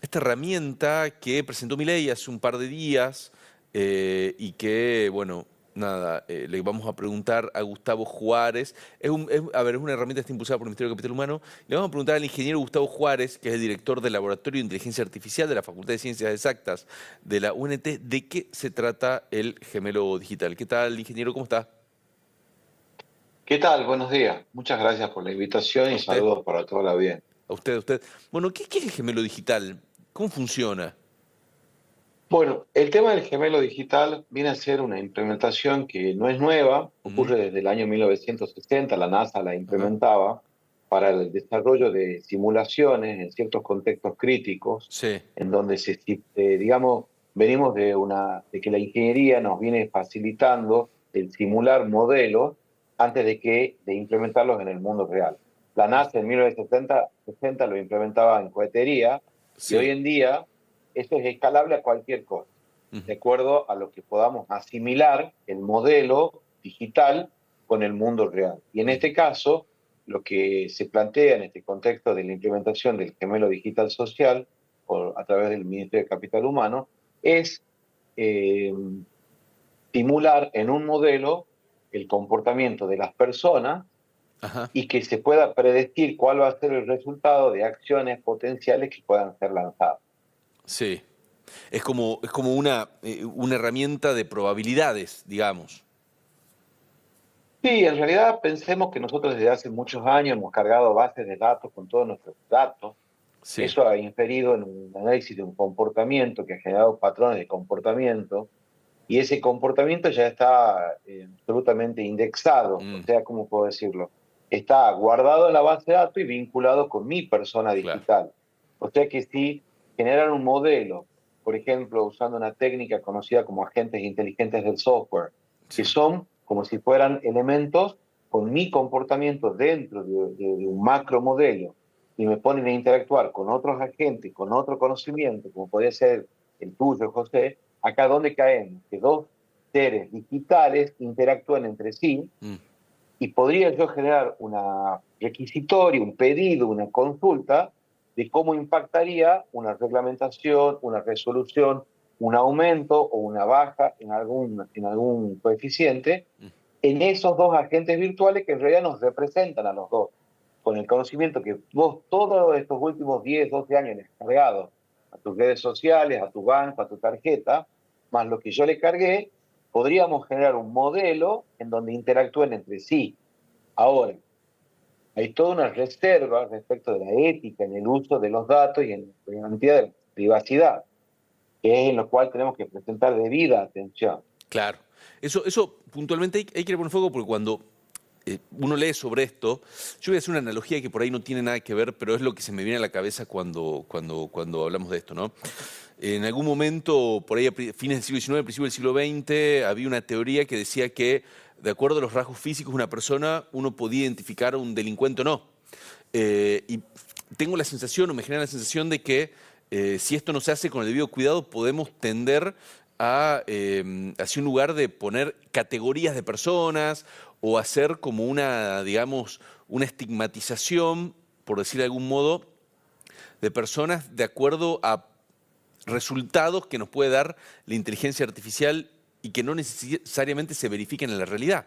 esta herramienta que presentó Milei hace un par de días y que, bueno, nada, le vamos a preguntar a Gustavo Juárez. A ver, es una herramienta que está impulsada por el Ministerio de Capital Humano. Le vamos a preguntar al ingeniero Gustavo Juárez, que es el director del Laboratorio de Inteligencia Artificial de la Facultad de Ciencias Exactas de la UNT, de qué se trata el gemelo digital. ¿Qué tal, ingeniero? ¿Cómo está? ¿Qué tal? Buenos días. Muchas gracias por la invitación A y usted, saludos para toda la audiencia. a usted, a usted. Bueno, ¿qué es el gemelo digital? ¿Cómo funciona? Bueno, el tema del gemelo digital viene a ser una implementación que no es nueva, Ujú. ocurre desde el año 1960, la NASA la Ajá. implementaba para el desarrollo de simulaciones en ciertos contextos críticos, Sí, en donde digamos, venimos de que la ingeniería nos viene facilitando el simular modelos antes de implementarlos en el mundo real. La NASA en 1960 lo implementaba en cohetería y hoy sí. en día eso es escalable a cualquier cosa, Ujú. de acuerdo a lo que podamos asimilar el modelo digital con el mundo real. Y en Ujú. este caso, lo que se plantea en este contexto de la implementación del gemelo digital social a través del Ministerio de Capital Humano es eh, simular en un modelo el comportamiento de las personas Ajá. y que se pueda predecir cuál va a ser el resultado de acciones potenciales que puedan ser lanzadas. Sí. Es como una herramienta de probabilidades, digamos. Sí, en realidad pensemos que nosotros desde hace muchos años hemos cargado bases de datos con todos nuestros datos. Sí, Eso ha inferido en un análisis de un comportamiento que ha generado patrones de comportamiento y ese comportamiento ya está absolutamente indexado, o mm, sea, ¿cómo puedo decirlo? Está guardado en la base de datos y vinculado con mi persona claro. digital. O sea que si generan un modelo, por ejemplo, usando una técnica conocida como agentes inteligentes del software, que Sí. son como si fueran elementos con mi comportamiento dentro de un macro modelo y me ponen a interactuar con otros agentes, con otro conocimiento, como podría ser el tuyo, José, acá donde caemos, que dos seres digitales interactúan entre sí Mm, y podría yo generar una requisitoria, un pedido, una consulta de cómo impactaría una reglamentación, una resolución, un aumento o una baja en algún coeficiente mm. en esos dos agentes virtuales que en realidad nos representan a los dos, con el conocimiento que vos todos estos últimos 10, 12 años le has cargado a tus redes sociales, a tu banco, a tu tarjeta, más lo que yo le cargué, podríamos generar un modelo en donde interactúen entre sí. Ahora, hay toda una reserva respecto de la ética en el uso de los datos y en la garantía de la privacidad, que es en lo cual tenemos que presentar debida atención. Claro. Eso puntualmente hay que poner fuego porque cuando uno lee sobre esto, yo voy a hacer una analogía que por ahí no tiene nada que ver, pero es lo que se me viene a la cabeza cuando hablamos de esto, ¿no? En algún momento, por ahí a fines del siglo XIX, principios del siglo XX, había una teoría que decía que, de acuerdo a los rasgos físicos de una persona, uno podía identificar a un delincuente o no. Y tengo la sensación, o me genera la sensación de que si esto no se hace con el debido cuidado, podemos tender hacia un lugar de poner categorías de personas o hacer como una, digamos, una estigmatización, por decir de algún modo, de personas de acuerdo a resultados que nos puede dar la inteligencia artificial y que no necesariamente se verifiquen en la realidad.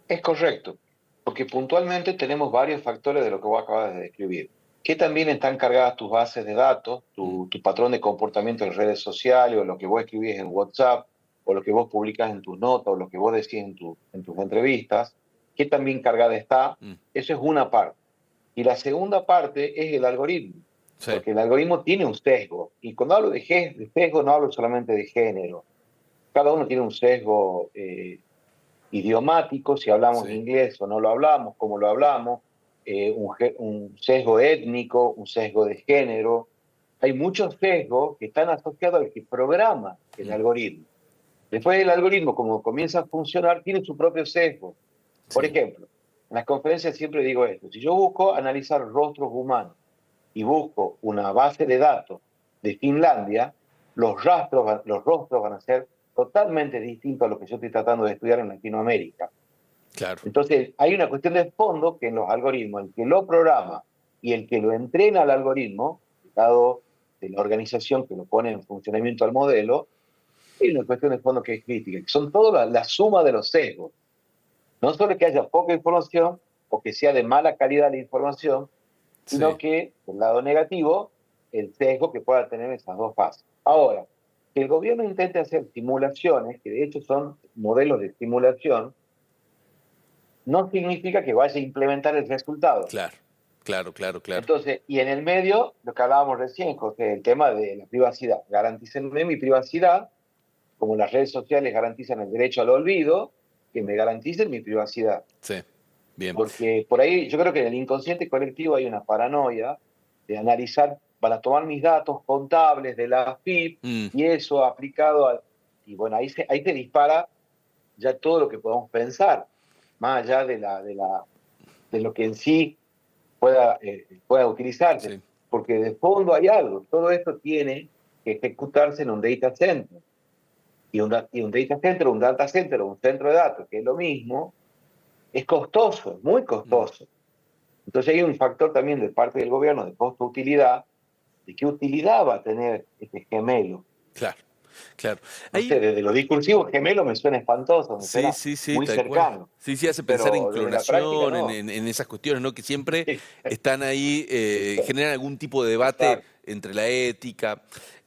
Es correcto, porque puntualmente tenemos varios factores de lo que vos acabas de describir. Que también están cargadas tus bases de datos, Mm, tu patrón de comportamiento en redes sociales, o lo que vos escribís en WhatsApp, o lo que vos publicas en tus notas, o lo que vos decís en tus entrevistas, que también cargada está. mm, Eso es una parte. Y la segunda parte es el algoritmo, sí, porque el algoritmo tiene un sesgo. Y cuando hablo de sesgo, no hablo solamente de género. Cada uno tiene un sesgo idiomático, si hablamos sí. inglés o no lo hablamos, cómo lo hablamos, un sesgo étnico, un sesgo de género. Hay muchos sesgos que están asociados al que programa el Mm, algoritmo. Después el algoritmo, como comienza a funcionar, tiene su propio sesgo. Por sí. ejemplo, en las conferencias siempre digo esto, si yo busco analizar rostros humanos y busco una base de datos de Finlandia, los rostros van a ser totalmente distintos a lo que yo estoy tratando de estudiar en Latinoamérica. Claro. Entonces, hay una cuestión de fondo que en los algoritmos, el que lo programa y el que lo entrena al algoritmo, dado de la organización que lo pone en funcionamiento al modelo, hay una cuestión de fondo que es crítica, que son toda la suma de los sesgos. No solo que haya poca información o que sea de mala calidad la información, sino Sí, que, del lado negativo, el sesgo que pueda tener esas dos fases. Ahora, que el gobierno intente hacer simulaciones, que de hecho son modelos de simulación, no significa que vaya a implementar el resultado. claro, claro, claro, claro. Entonces, y en el medio, lo que hablábamos recién, José, el tema de la privacidad. Garantícenme mi privacidad, como las redes sociales garantizan el derecho al olvido, que me garanticen mi privacidad. Sí, bien. Porque por ahí yo creo que en el inconsciente colectivo hay una paranoia de analizar, para tomar mis datos contables de la AFIP Mm, y eso aplicado a... Y bueno, ahí se dispara ya todo lo que podemos pensar, más allá de lo que en sí pueda utilizarse. sí, Porque de fondo hay algo. Todo esto tiene que ejecutarse en un data center. Y un data center, un data center o un centro de datos, que es lo mismo, es costoso, es muy mm, costoso. Entonces hay un factor también de parte del gobierno de costo-utilidad, de qué utilidad va a tener este gemelo. claro, claro. No sé, Ahí, desde lo discursivo gemelo me suena espantoso, me sí, suena sí, sí, muy tal cual. cercano, Sí, sí, hace pensar en pero desde la práctica clonación, no. en esas cuestiones, ¿no? Que siempre están ahí, generan algún tipo de debate Exacto. entre la ética.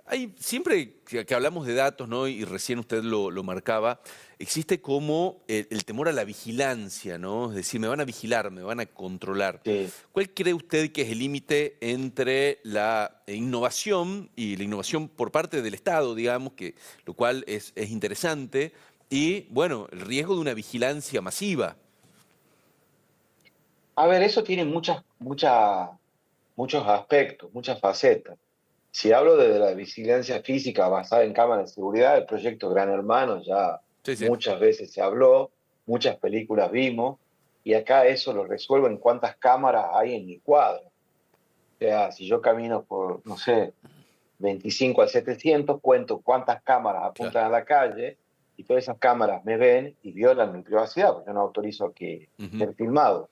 Hay, siempre que hablamos de datos, ¿no? Y recién usted lo marcaba, existe como el temor a la vigilancia, ¿no? Es decir, me van a vigilar, me van a controlar. Sí. ¿Cuál cree usted que es el límite entre la innovación y la innovación por parte del Estado, digamos, que, lo cual es interesante, y, bueno, el riesgo de una vigilancia masiva? A ver, eso tiene muchos aspectos, muchas facetas. Si hablo de la vigilancia física basada en cámaras de seguridad, el proyecto Gran Hermano ya Sí, sí, muchas veces se habló, muchas películas vimos, y acá eso lo resuelvo en cuántas cámaras hay en mi cuadro. O sea, si yo camino por, no sé, 25 al 700, cuento cuántas cámaras claro. apuntan a la calle, y todas esas cámaras me ven y violan mi privacidad, porque yo no autorizo que Ujú, ser filmado.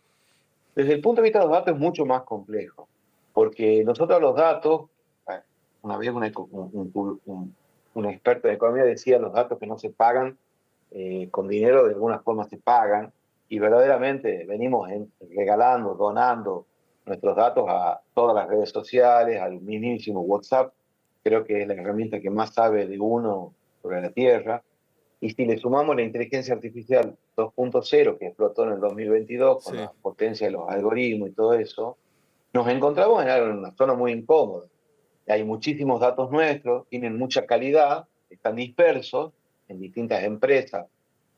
Desde el punto de vista de los datos es mucho más complejo, porque nosotros los datos, eh, una vez un experto de economía decía, los datos que no se pagan con dinero de alguna forma se pagan, y verdaderamente venimos regalando, donando nuestros datos a todas las redes sociales, al mismísimo WhatsApp, creo que es la herramienta que más sabe de uno sobre la Tierra. Y si le sumamos la inteligencia artificial 2.0 que explotó en el 2022 con sí, la potencia de los algoritmos y todo eso, nos encontramos en una zona muy incómoda. Hay muchísimos datos nuestros, tienen mucha calidad, están dispersos en distintas empresas,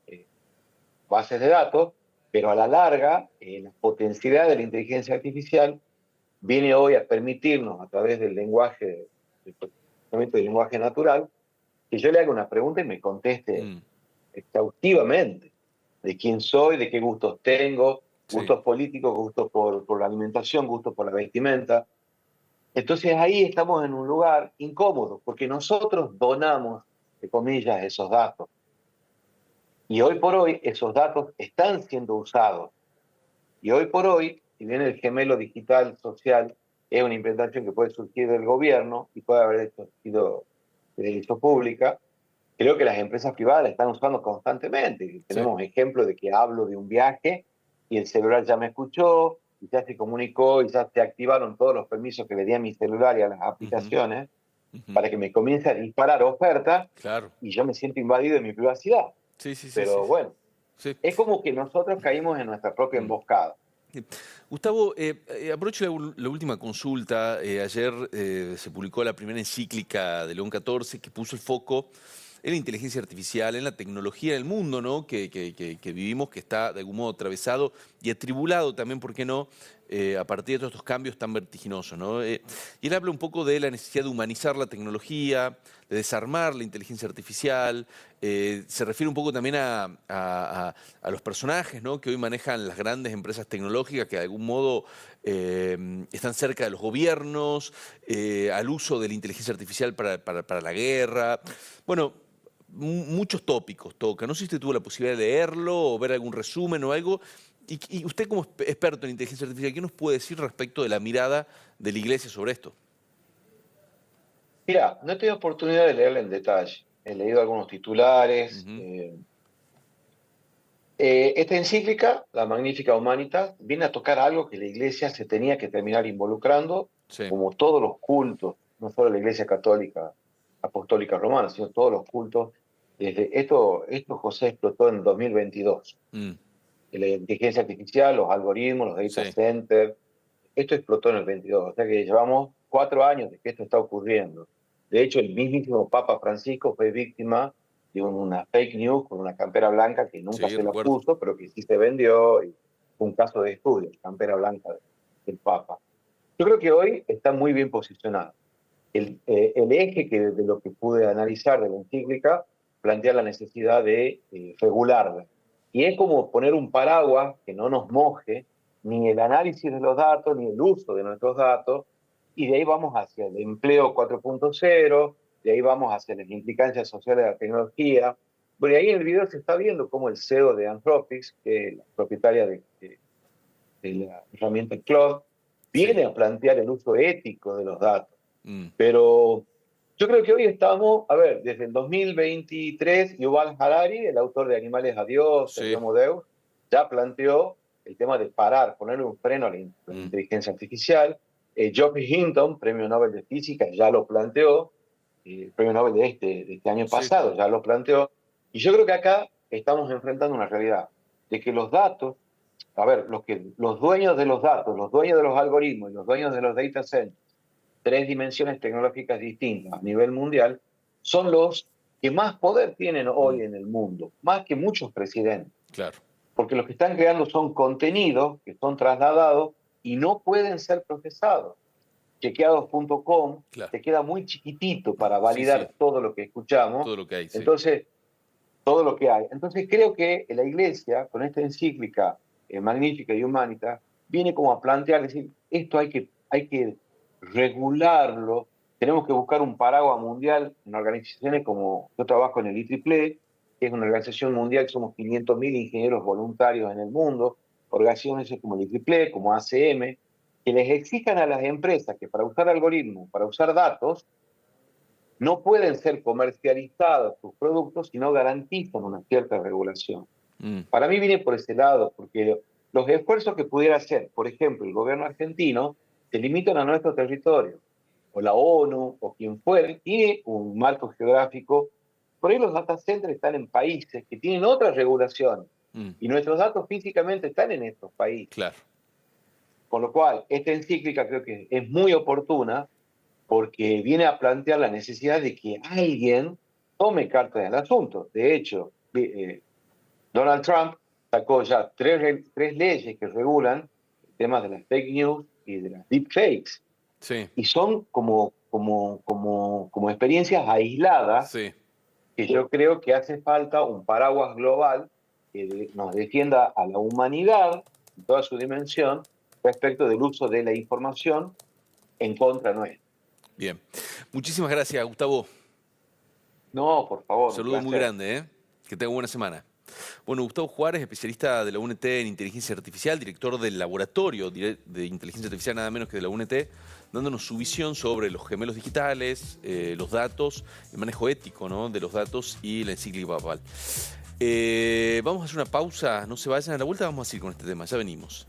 eh, bases de datos, pero a la larga, la potencialidad de la inteligencia artificial viene hoy a permitirnos, a través del lenguaje, del procesamiento del lenguaje natural, que yo le haga una pregunta y me conteste mm, exhaustivamente de quién soy, de qué gustos tengo, sí, gustos políticos, gustos por la alimentación, gustos por la vestimenta. Entonces ahí estamos en un lugar incómodo, porque nosotros donamos, de comillas, esos datos. Y hoy por hoy esos datos están siendo usados. Y hoy por hoy, si bien el gemelo digital social es una implementación que puede surgir del gobierno y puede haber sido de derecho pública, creo que las empresas privadas la están usando constantemente. sí, Tenemos ejemplos de que hablo de un viaje y el celular ya me escuchó, y ya se comunicó, y ya se activaron todos los permisos que le di a mi celular y a las ujú, aplicaciones ujú, para que me comience a disparar ofertas claro. y yo me siento invadido en mi privacidad. Sí, sí, sí, sí, Pero bueno, sí. es como que nosotros caímos en nuestra propia Mm. emboscada. Gustavo, aprovecho la última consulta. Ayer se publicó la primera encíclica de León XIV que puso el foco en la inteligencia artificial, en la tecnología del mundo, ¿no? Que vivimos, que está de algún modo atravesado y atribulado también, ¿por qué no? A partir de todos estos cambios tan vertiginosos, ¿no? Y él habla un poco de la necesidad de humanizar la tecnología, de desarmar la inteligencia artificial. Se refiere un poco también a los personajes, ¿no? Que hoy manejan las grandes empresas tecnológicas que de algún modo están cerca de los gobiernos, al uso de la inteligencia artificial para la guerra. Bueno, muchos tópicos toca. No sé si usted tuvo la posibilidad de leerlo o ver algún resumen o algo. Y usted como experto en inteligencia artificial, ¿qué nos puede decir respecto de la mirada de la Iglesia sobre esto? Mira, no he tenido oportunidad de leerla en detalle. He leído algunos titulares. Ujú. Esta encíclica, la Magnificat Humanitas, viene a tocar algo que la Iglesia se tenía que terminar involucrando, Sí, como todos los cultos, no solo la Iglesia Católica Apostólica Romana, sino todos los cultos. Esto José explotó en 2022. mm, La inteligencia artificial, los algoritmos, los data sí, centers, esto explotó en el 22. O sea que llevamos 4 años de que esto está ocurriendo. De hecho, el mismísimo Papa Francisco fue víctima de una fake news con una campera blanca que nunca sí, se la recuerdo. puso, pero que sí se vendió. Y fue un caso de estudio, campera blanca del Papa. Yo creo que hoy está muy bien posicionado. El eje de lo que pude analizar de la encíclica plantea la necesidad de regularla. Y es como poner un paraguas que no nos moje ni el análisis de los datos, ni el uso de nuestros datos, y de ahí vamos hacia el empleo 4.0, de ahí vamos hacia las implicancias sociales de la tecnología. Bueno, y ahí en el video se está viendo cómo el CEO de Anthropic, que es la propietaria de la herramienta Claude, Sí, viene a plantear el uso ético de los datos. mm, Pero yo creo que hoy estamos, a ver, desde el 2023, Yuval Harari, el autor de Animales a Dios, el sí, Homo Deus, ya planteó el tema de parar, ponerle un freno a la mm, inteligencia artificial. Geoffrey Hinton, premio Nobel de Física, ya lo planteó. El premio Nobel de este año sí, pasado ya lo planteó. Y yo creo que acá estamos enfrentando una realidad de que los datos, a ver, los dueños de los datos, los dueños de los algoritmos y los dueños de los data centers, 3 dimensiones tecnológicas distintas a nivel mundial, son los que más poder tienen mm, hoy en el mundo, más que muchos presidentes, claro, porque los que están creando son contenidos que son trasladados y no pueden ser procesados. Chequeados.com claro. te queda muy chiquitito para Sí, sí, validar todo lo que escuchamos, todo lo que hay, sí. entonces, todo lo que hay. Entonces creo que la Iglesia, con esta encíclica magnífica y humanita, viene como a plantear, decir, esto hay que regularlo, tenemos que buscar un paraguas mundial en organizaciones como yo trabajo en el IEEE, que es una organización mundial, que somos 500.000 ingenieros voluntarios en el mundo, organizaciones como el IEEE, como ACM, que les exijan a las empresas que para usar algoritmos, para usar datos, no pueden ser comercializados sus productos si no garantizan una cierta regulación. Mm, Para mí viene por ese lado, porque los esfuerzos que pudiera hacer, por ejemplo, el gobierno argentino, se limitan a nuestro territorio, o la ONU, o quien fuere, tiene un marco geográfico. Por ahí los data centers están en países que tienen otras regulaciones, mm, y nuestros datos físicamente están en estos países. claro. Con lo cual, esta encíclica creo que es muy oportuna porque viene a plantear la necesidad de que alguien tome cartas en el asunto. De hecho, Donald Trump sacó ya tres leyes que regulan temas de las fake news y de las deepfakes. Sí, Y son como experiencias aisladas sí. que yo creo que hace falta un paraguas global que nos defienda a la humanidad en toda su dimensión respecto del uso de la información en contra nuestra. Bien. Muchísimas gracias, Gustavo. No, por Un favor, un saludo muy placer. grande, ¿eh? Que tenga buena semana. Bueno, Gustavo Juárez, especialista de la UNT en inteligencia artificial, director del laboratorio de inteligencia artificial, nada menos que de la UNT, dándonos su visión sobre los gemelos digitales, los datos, el manejo ético, ¿no?, de los datos y la encíclica papal. Vamos a hacer una pausa, no se vayan a la vuelta, vamos a seguir con este tema, ya venimos.